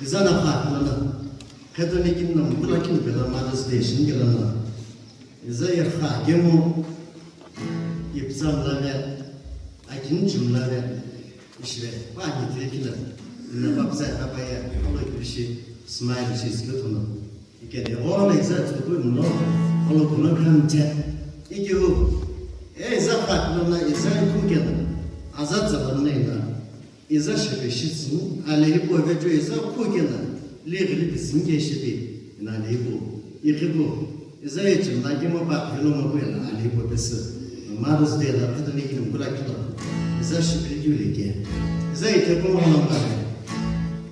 Izana farklı Katolikin nam bulakin bela madas değişin gelana. İza yakha gemu ipsamlara akin cümlere işte var getirekiler. Ne babsa abaya Allah bir şey smile şey sıkıntı. İkide olan exact bu no. Allah bunu kanca. İki o. İza farklı iza kumkeda. Azat zamanında İza şefeşitsin aleyhi bu ve iza kumkeda. Legally bizim geçti. Nane bu. İkibu. İza için lagi mo bak hello mo bela aleyhi bu besi. Mother's Day da Katolikin bulakin. İza şefeşitlik. İza ite bu anlamda.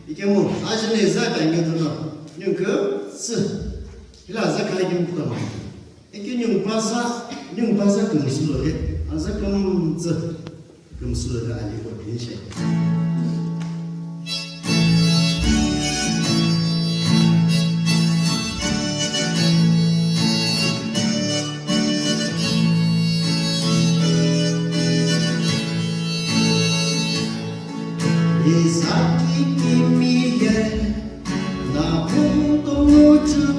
İkemu ajne iza bengedino. Çünkü Bila zakay kim putamam. Ekin yung basa kumsulo ke, aza kumsulo ke ali ko pinche. Izaki kimiye na punto mucho.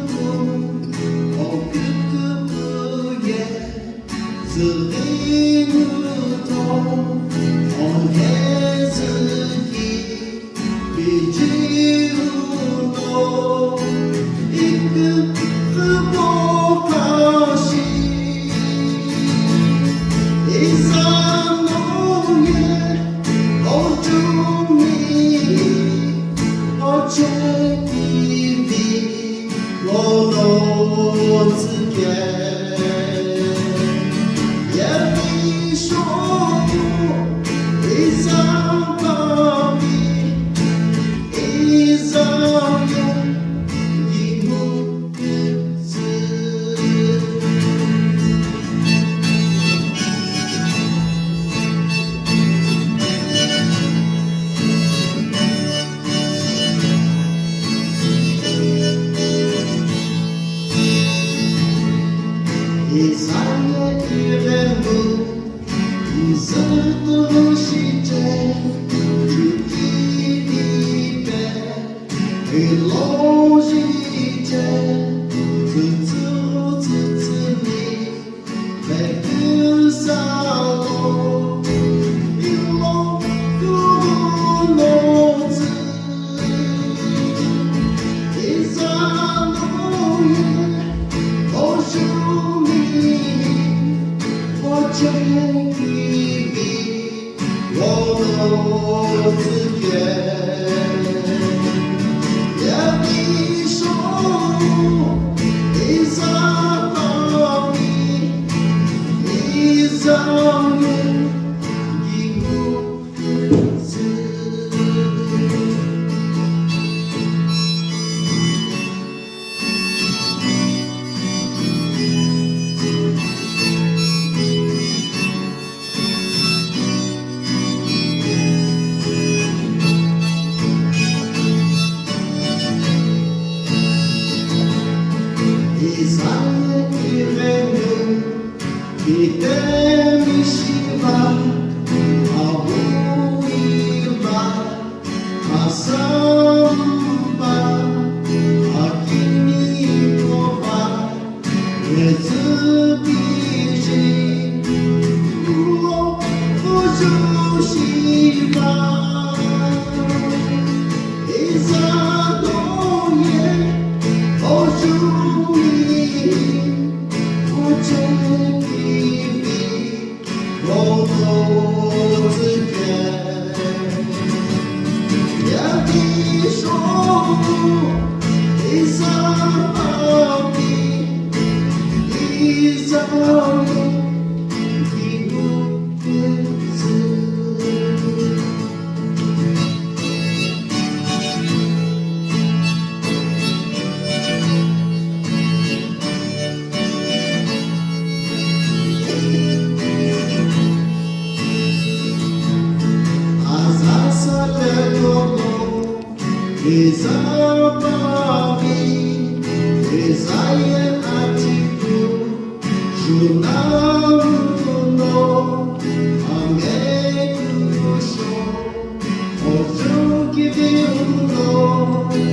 Give you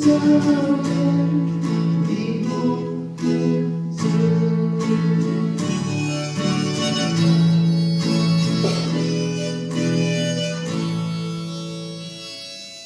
down.